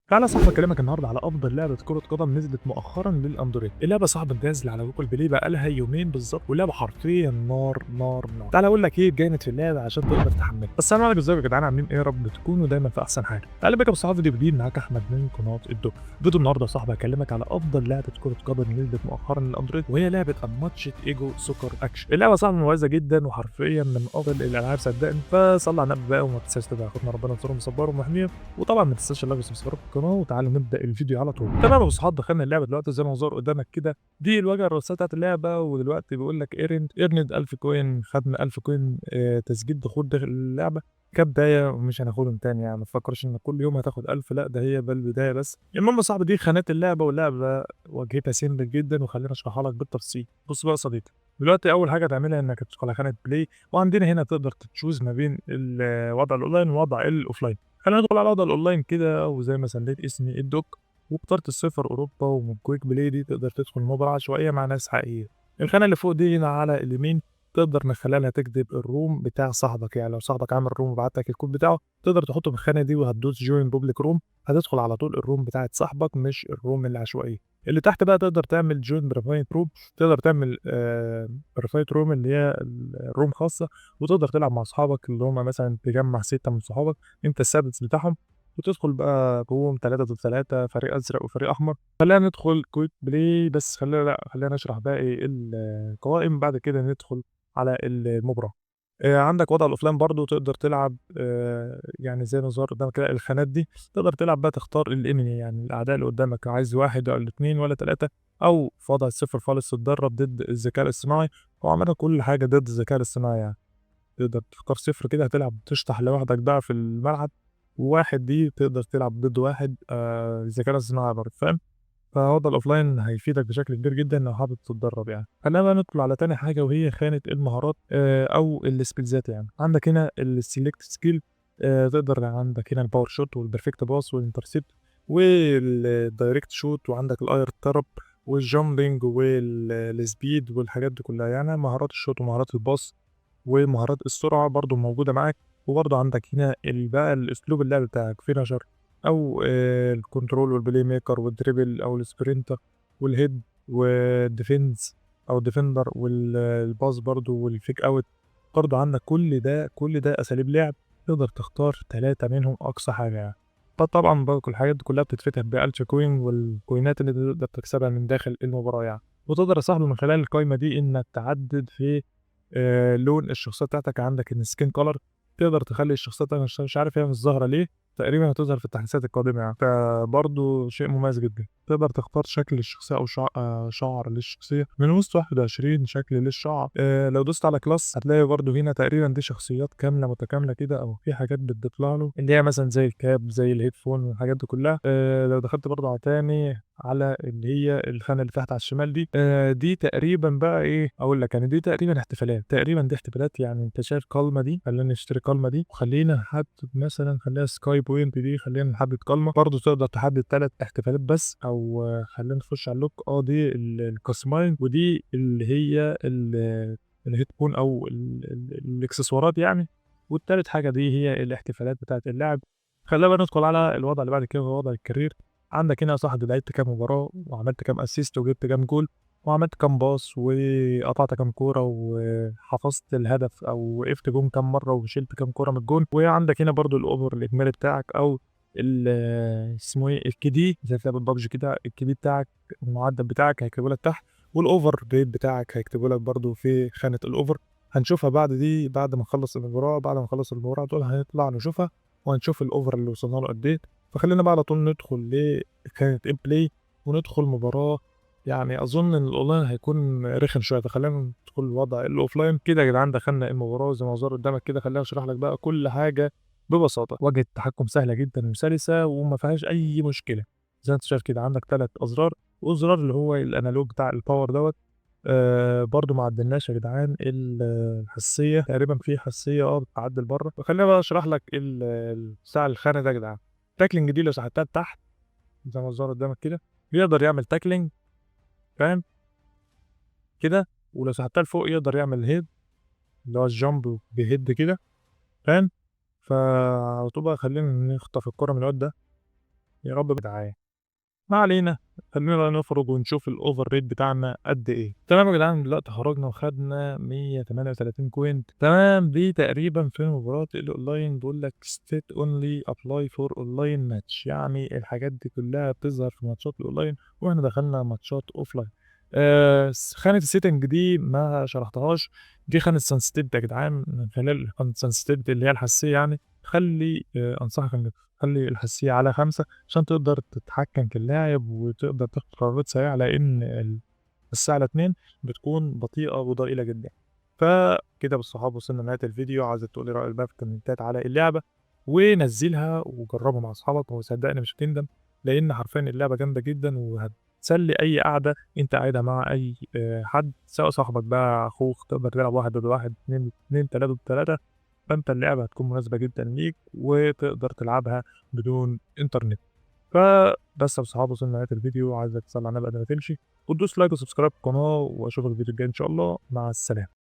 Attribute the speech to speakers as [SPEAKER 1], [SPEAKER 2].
[SPEAKER 1] تعالى يا صاحبي اكلمك النهارده على افضل لعبه كره قدم نزلت مؤخرا للاندرويد. اللعبه صاحبي نازله على جوجل بلاي بقى لها يومين بالظبط، واللعبه حرفيا نار نار نار. تعالى اقول لك ايه جامد في اللعبه عشان تقدر تحملها. بس انا عليكم ازيكم يا جدعان، عاملين ايه؟ يا رب تكونوا دايما في احسن حال. تعالى بك يا صاحبي فيديو جديد، معاك احمد من قناه الدكتور. فيديو النهارده يا صاحبي هكلمك على افضل لعبه كره قدم نزلت مؤخرا للاندرويد، وهي لعبه ماتشت ايجو سوكر اكشن. اللعبه صاحبي مميزه جدا وحرفيا من افضل الالعاب صدقني. فصلي على النبي بقى وما تنساش تدعي اخونا ربنا ينصره ويصبره ومحميه. وطبعا ما تنساش اللايك وسبسكرايب في القناه، وتعالوا نبدا الفيديو على طول. تمام يا ابو صحاب، دخلنا اللعبه دلوقتي زي ما ظهر قدامك كده. دي الواجهه الرئيسيه بتاعت اللعبه، ودلوقتي بيقول لك ايرند 1000 كوين، خدنا 1000 كوين تسجيل دخول داخل اللعبه كبدايه، ومش هناخدهم تاني. يعني ما تفكرش ان كل يوم هتاخد 1000، لا ده هي بالبدايه بس. المهم يا صاحبي، دي خانات اللعبه، واللعبه واجهتها سيمبل جدا، وخلينا اشرحها لك بالتفصيل. بص بقى يا صديقي، دلوقتي اول حاجه تعملها انك تدخل على خانه بلاي، وعندنا هنا تقدر تشوز ما بين الوضع الاونلاين ووضع الاوفلاين. خلينا ندخل على الوضع الاونلاين كده، وزي ما سميت اسمي الدوك، واخترت الصفر اوروبا. ومن كويك بلاي دي تقدر تدخل مباراة عشوائية مع ناس حقيقية. الخانة اللي فوق دي هنا على اليمين تقدر من خلالها تكتب الروم بتاع صاحبك. يعني لو صاحبك عامل روم وبعت لك الكود بتاعه، تقدر تحطه في الخانة دي، وهتدوس جوين بوبليك روم، هتدخل على طول الروم بتاعت صاحبك مش الروم العشوائية. اللي تحت بقى تقدر تعمل جوين برايفت روم، تقدر تعمل برايفت روم اللي هي الروم خاصة، وتقدر تلعب مع اصحابك اللي هم مثلا تجمع 6 من صحابك، انت السادس بتاعهم، وتدخل بقى بوم 3 ضد 3، فريق ازرق وفريق احمر. خلينا ندخل كويك بلاي بس، خلينا نشرح باقي القوائم، بعد كده ندخل على المباراة. عندك وضع الافلام برضو تقدر تلعب، يعني زي ما ظهر قدامك كده الخانات دي، تقدر تلعب بقى تختار الانمي، يعني الاعداء اللي قدامك عايز واحد ولا اثنين ولا ثلاثة، او في وضع الصفر خالص تتدرب ضد الذكاء الاصطناعي. وعملنا كل حاجة ضد الذكاء الاصطناعي يعني. تقدر تختار صفر كده هتلعب تشطح لوحدك بقى في الملعب، وواحد دي تقدر تلعب ضد واحد الذكاء الاصطناعي برضه، فاهم؟ فوضع الاوفلاين هيفيدك بشكل كبير جدا لو حابب تتدرب يعني. خلينا بقى ندخل على تاني حاجه، وهي خانه المهارات او السكيلزات. يعني عندك هنا السيلكت سكيل، تقدر عندك هنا الباور شوت والبرفكت باس والانترسيبت والدايركت شوت، وعندك الاير ترب والجامبنج والسبيد والحاجات دي كلها. يعني مهارات الشوت ومهارات الباص ومهارات السرعة برضو موجودة معاك. وبرضو عندك هنا بقى الأسلوب اللعب بتاعك، فينشر أو الكنترول والبلاي ميكر والدريبل أو السبرينتر والهيد والديفنس أو الديفندر والباص برضو والفيك أوت. برضو عندك كل ده أساليب لعب، تقدر تختار 3 منهم أقصى حاجة يعني. فطبعا برضو الحاجات دي كلها بتتفتح بألتش كوين والكوينات اللي تقدر تكسبها من داخل المباراة يعني. وتقدر يا صاحبي من خلال القايمة دي إنك تعدد في لون الشخصية بتاعتك. عندك السكين كولر، تقدر تخلي الشخصية بتاعتك، مش عارف هي مش ظاهرة ليه، تقريبا هتظهر في التحديثات القادمة يعني. فبرضه شيء مميز جدا. تقدر تختار شكل الشخصية أو شعر للشخصية من وسط 21 شكل للشعر. لو دوست على كلاس هتلاقي برضه هنا تقريبا دي شخصيات كاملة متكاملة كده، أو في حاجات بتضيف له اللي هي مثلا زي الكاب زي الهيدفون والحاجات دي كلها. لو دخلت برضه على تاني على اللي هي الخانة اللي تحت على الشمال دي، دي تقريبا بقى ايه اقول لك، يعني دي تقريبا احتفالات، تقريبا دي احتفالات. يعني انت شايف كالما دي، خلينا نشتري كالما دي، وخلينا نحدد مثلا خليها سكاي بوينت دي، خلينا نحدد كالما برضه. تقدر تحدد 3 احتفالات بس، او خلينا نخش على اللوك. دي الكاستمايز، ودي اللي هي الهيدفون او الاكسسوارات يعني. والتالت حاجة دي هي الاحتفالات بتاعت اللاعب. خلينا بقى ندخل على الوضع اللي بعد كده، هو وضع الكارير. عندك هنا يا صاحبي لعبت كام مباراة، وعملت كام اسيست، وجبت كام جول، وعملت كام باص، وقطعت كام كورة، وحفظت الهدف او وقفت جون كام مرة، وشلت كام كورة من الجون. وعندك هنا برضو الاوفر الاجمالي بتاعك، او اسمه ايه، الكي دي، زي في لعبة بابجي كده. الكي دي بتاعك، المعدل بتاعك هيكتبه لك تحت، والاوفر ريت بتاعك هيكتبه لك برضو في خانة الاوفر. هنشوفها بعد دي، بعد ما نخلص المباراة. بعد ما نخلص المباراة دول هنطلع نشوفها، وهنشوف الاوفر اللي وصلنا له قد ايه. فخلينا بقى على طول ندخل كانت ان بلاي، وندخل مباراة. يعني اظن ان الاونلاين هيكون رخم شويه، فخلينا ندخل الوضع الاوفلاين كده يا جدعان. دخلنا المباراه زي ما ظهر قدامك كده. خلينا اشرح لك بقى كل حاجه ببساطه. واجهه التحكم سهله جدا وسلسه وما فيهاش اي مشكله. زي ما انت شايف كده، عندك 3 ازرار، والزرار اللي هو الانالوج بتاع الباور دوت. برضو ما عدلناش يا جدعان الحساسيه، تقريبا في حساسيه بتعدل بره. فخلينا بقى اشرح لك بتاع الخانه ده يا جدعان. تاكلينج دي لو سحبتها لتحت زي ما ظهر قدامك كده، يقدر يعمل تاكلينج، فاهم كده؟ ولو سحبتها لفوق يقدر يعمل هيد، اللي هو الجامب بيهد كده، فاهم؟ فعلى طول بقى خلينا نخطف الكرة من الواد ده. يا رب بدعاية. ما علينا، خلّينا بقى نخرج ونشوف الover rate بتاعنا قد إيه. تمام يا جدعان، دلوقتي خرجنا وخدنا 138 point. تمام، دي تقريبًا في مباراة الأونلاين بيقول لك state only apply for online match، يعني الحاجات دي كلّها بتظهر في ماتشات الأونلاين وإحنا دخلنا ماتشات offline. خانة الsetting دي ما شرحتهاش، دي خانة sensitivity يا جدعان، من خلال خانة sensitivity اللي هي الحساسية يعني، خلّي أنصحك إنك تخلّي الحساسية على 5 عشان تقدر تتحكم في اللاعب وتقدر تاخد قرارات سريعة، لإن الساعة ال2 بتكون بطيئة وضئيلة جدًا. فكده بالصحاب وصلنا لنهاية الفيديو، عايزك تقول لي رأيك بقى في الكومنتات على اللعبة، ونزّلها وجرّبها مع أصحابك وصدّقني مش هتندم، لإن حرفيًا اللعبة جامدة جدًا وهتسلّي أي قعدة أنت قاعدها مع أي حد، سواء صاحبك بقى، أخوك، تقدر تلعب 1 ضد 1، 2 3 ضد 3. فأنت اللعبة هتكون مناسبة جدًا ليك وتقدر تلعبها بدون إنترنت. فبس يا صحابي وصلنا لنهاية الفيديو، عايزك تصلي على النبي قبل ما تمشي، وتدوس لايك وسبسكرايب في القناة، وأشوفك الفيديو الجاي إن شاء الله، مع السلامة.